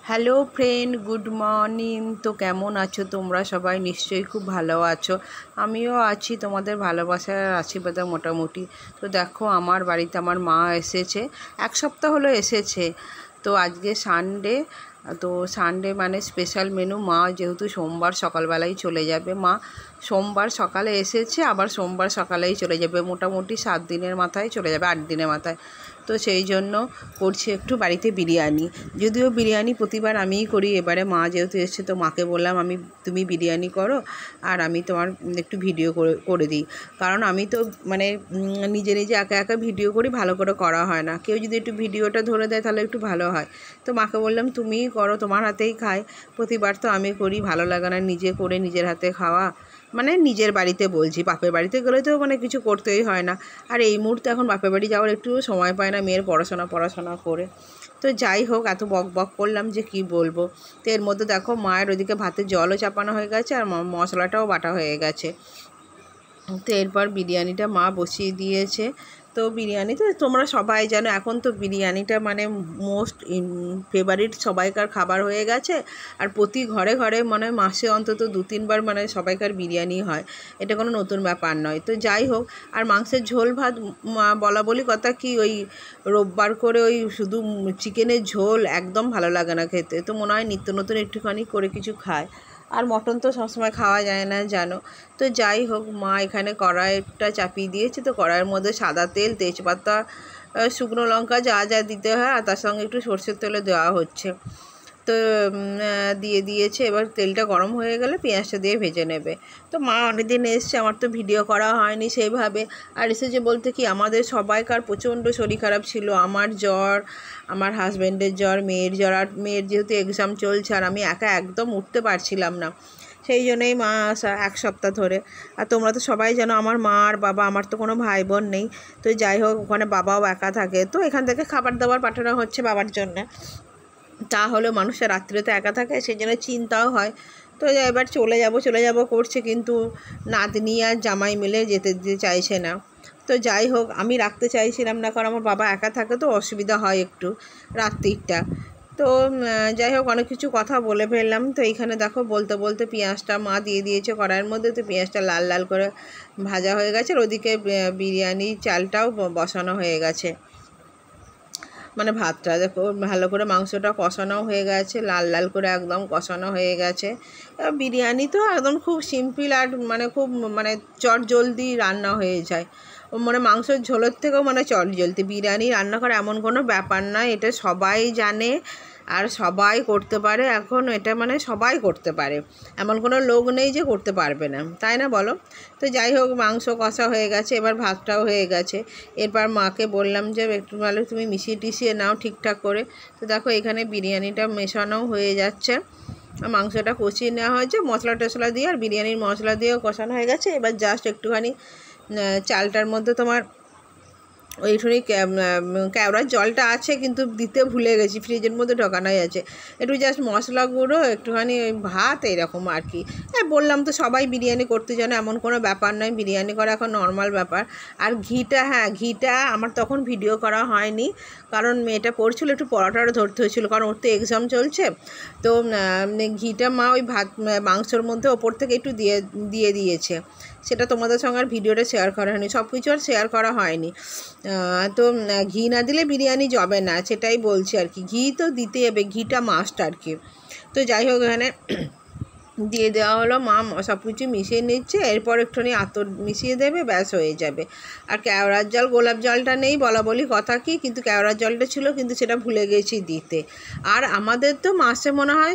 Hello friend, good morning. তো কেমন আছো তোমরা সবাই? নিশ্চয়ই খুব ভালো আছো। আমিও আছি তোমাদের ভালোবাসার আশীর্বাদে মোটামুটি। তো দেখো, আমার বাড়িতে আমার মা এসেছে, এক সপ্তাহ হলো এসেছে। তো আজকে সানডে, তো সানডে মানে স্পেশাল মেনু। মা যেহেতু সোমবার সকালবেলাই চলে যাবে, মা সোমবার সকালে এসেছে, আবার সোমবার সকালেই চলে যাবে, মোটামুটি 7 দিনের মাথায় চলে যাবে, 8 দিনের মাথায়। তো সেই জন্য করছি একটু বাড়িতে বিরিয়ানি। যদিও বিরিয়ানি প্রতিবার আমিই করি, এবারে মা যেহেতু এসছে তো মাকে বললাম তুমি বিরিয়ানি করো আর আমি তোমার একটু ভিডিও করে দিই। কারণ আমি তো মানে নিজে নিজে একা একা ভিডিও করি, ভালো করে করা হয় না। কেউ যদি একটু ভিডিওটা ধরে দেয় তাহলে একটু ভালো হয়। তো মাকে বললাম তুমিই করো, তোমার হাতেই খাই। প্রতিবার তো আমি করি, ভালো লাগে না নিজে করে নিজের হাতে খাওয়া। মানে নিজের বাড়িতে বলছি, বাপের বাড়িতে গেলে তো মানে কিছু করতেই হয় না। আর এই মুহূর্তে এখন বাপের বাড়ি যাওয়ার একটু সময় পায় না, মেয়ের পড়াশোনা করে। তো যাই হোক, এত বক বক করলাম যে কি বলবো। তো এর মধ্যে দেখো, মায়ের ওদিকে ভাতের জলও চাপানো হয়ে গেছে আর মশলাটাও বাটা হয়ে গেছে। তো এরপর বিরিয়ানিটা মা বসিয়ে দিয়েছে। তো বিরিয়ানি তো তোমরা সবাই জানো, এখন তো বিরিয়ানিটা মানে মোস্ট ফেভারিট সবাইকার খাবার হয়ে গেছে। আর প্রতি ঘরে ঘরে মানে মাসে অন্তত 2-3 বার মানে সবাইকার বিরিয়ানি হয়, এটা কোনো নতুন ব্যাপার নয়। তো যাই হোক, আর মাংসের ঝোল ভাত বলা বলি কথা কি, ওই রোববার করে ওই শুধু চিকেনের ঝোল একদম ভালো লাগে না খেতে। তো মনে হয় নিত্য নতুন একটুখানি করে কিছু খায়। আর মটন তো সবসময় খাওয়া যায় না জানো। তো যাই হোক, মা এখানে কড়াইটা চাপিয়ে দিয়েছে। তো কড়াইয়ের মধ্যে সাদা তেল, তেজপাতা, শুকনো লঙ্কা যা যা দিতে হয়, আর তার সঙ্গে একটু সর্ষের তেলও দেওয়া হচ্ছে। তো দিয়ে দিয়েছে। এবার তেলটা গরম হয়ে গেলে পেঁয়াজটা দিয়ে ভেজে নেবে। তো মা অনেকদিন এসছে, আমার তো ভিডিও করা হয়নি সেইভাবে। আর এসেছে বলতে কি, আমাদের সবাইকার প্রচণ্ড শরীর খারাপ ছিল। আমার জ্বর, আমার হাজব্যান্ডের জ্বর, মেয়ের জ্বর, আর মেয়ের যেহেতু এক্সাম চলছে, আর আমি একা একদম উঠতে পারছিলাম না। সেই জন্যই মা আসা 1 সপ্তাহ ধরে। আর তোমরা তো সবাই জানো আমার মা আর বাবা, আমার তো কোনো ভাই বোন নেই। তো যাই হোক, ওখানে বাবাও একা থাকে, তো এখান থেকে খাবার দাবার পাঠানো হচ্ছে বাবার জন্যে। তাহলেও মানুষের রাত্রে তো একা থাকে, সেই জন্য চিন্তাও হয়। তো এবার চলে যাব করছে, কিন্তু নাতনি আর জামাই মিলে যেতে দিতে চাইছে না। তো যাই হোক, আমি রাখতে চাইছিলাম না, কারণ আমার বাবা একা থাকে তো অসুবিধা হয় একটু রাত্রিটা। তো যাই হোক, অনেক কিছু কথা বলে ফেললাম। তো এইখানে দেখো, বলতে বলতে পেঁয়াজটা মা দিয়ে দিয়েছে কড়াইয়ের মধ্যে। তো পেঁয়াজটা লাল লাল করে ভাজা হয়ে গেছে, আর ওদিকে বিরিয়ানি চালটাও বসানো হয়ে গেছে। মানে ভাতটা দেখো ভালো করে মাংসটা কষানো হয়ে গেছে, লাল লাল করে একদম কষানো হয়ে গেছে। বিরিয়ানি তো একদম খুব সিম্পল, আর মানে খুব মানে চটজলদি রান্না হয়ে যায়। মানে মাংসের ঝোলের থেকেও মানে চটজলদি বিরিয়ানি রান্না করা এমন কোনো ব্যাপার নয়, এটা সবাই জানে আর সবাই করতে পারে। এখন এটা মানে সবাই করতে পারে, এমন কোনো লোক নেই যে করতে পারবে না, তাই না বলো? তো যাই হোক, মাংস কষা হয়ে গেছে, এবার ভাতটাও হয়ে গেছে। এরপর মাকে বললাম যে একটু ভালো তুমি মিশিয়ে টিশিয়ে নাও ঠিকঠাক করে। তো দেখো, এখানে বিরিয়ানিটা মেশানো হয়ে যাচ্ছে, মাংসটা কষিয়ে নেওয়া হয়েছে মশলা টশলা দিয়ে, আর বিরিয়ানির মশলা দিয়েও কষানো হয়ে গেছে। এবার জাস্ট একটুখানি চালটার মধ্যে তোমার ওইখানে কেওড়ার জলটা আছে, কিন্তু দিতে ভুলে গেছি, ফ্রিজের মধ্যে ঢোকানোই আছে। একটু জাস্ট মশলা গুঁড়ো, একটুখানি ওই ভাত, এরকম আর কি। হ্যাঁ, বললাম তো সবাই বিরিয়ানি করতে জানে, এমন কোনো ব্যাপার নয়, বিরিয়ানি করা এখন নর্মাল ব্যাপার। আর ঘিটা, হ্যাঁ ঘিটা আমার তখন ভিডিও করা হয়নি, কারণ মেয়েটা পড়ছিল, একটু পরোটাটা ধরতে হয়েছিল, কারণ ওর তো এক্সাম চলছে। তো ঘিটা মা ওই ভাত মাংসর মধ্যে ওপর থেকে একটু দিয়ে দিয়েছে। সেটা তোমাদের সঙ্গে আর ভিডিওটা শেয়ার করা হয়নি, সব কিছু আর শেয়ার করা হয়নি। তো ঘি না দিলে বিরিয়ানি যাবে না, সেটাই বলছি আর কি। ঘি তো দিতে হবে, ঘিটা মাস্ট আর কি। তো যাই হোক, এখানে দিয়ে দেওয়া হলো, মা সব কিছু মিশিয়ে নিচ্ছে। এরপর একটুখানি আতর মিশিয়ে দেবে, ব্যাস হয়ে যাবে। আর কেওড়ার জল, গোলাপ জলটা নেই বলা বলি কথা কি, কিন্তু কেওড়ার জলটা ছিল, কিন্তু সেটা ভুলে গেছি দিতে। আর আমাদের তো মাসে মনে হয়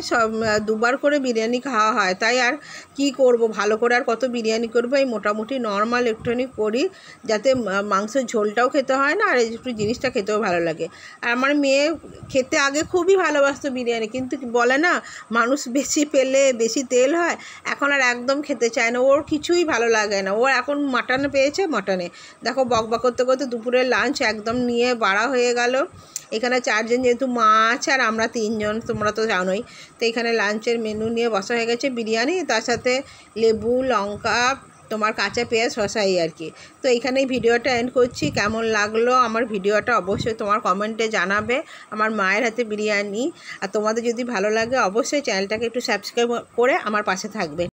2বার করে বিরিয়ানি খাওয়া হয়, তাই আর কি করব, ভালো করে আর কত বিরিয়ানি করবো, এই মোটামুটি নর্মাল একটুখানি করি, যাতে মাংসের ঝোলটাও খেতে হয় না, আর একটু জিনিসটা খেতেও ভালো লাগে। আর আমার মেয়ে খেতে আগে খুবই ভালোবাসতো বিরিয়ানি, কিন্তু বলে না মানুষ বেশি পেলে বেশি তেল হয়, এখন আর একদম খেতে চায় না, ওর কিছুই ভালো লাগে না। ও এখন মাটন পেয়েছে, মাটনে দেখো বক বক করতে করতে দুপুরের লাঞ্চ একদম নিয়ে বাড়া হয়ে গেল। এখানে 4 জন, যেহেতু মা আছে আর আমরা 3 জন, তোমরা তো জানোই। তো এখানে লাঞ্চের মেনু নিয়ে বসা হয়ে গেছে বিরিয়ানি, তার সাথে লেবু, লঙ্কা, তোমার কাঁচা পেঁয়াজ শসা এই আর কি। তো এইখানেই ভিডিওটা এন্ড করছি। কেমন লাগলো আমার ভিডিওটা অবশ্যই তোমার কমেন্টে জানাবে। আমার মায়ের হাতে বিরিয়ানি। আর তোমাদের যদি ভালো লাগে অবশ্যই চ্যানেলটাকে একটু সাবস্ক্রাইব করে আমার পাশে থাকবে।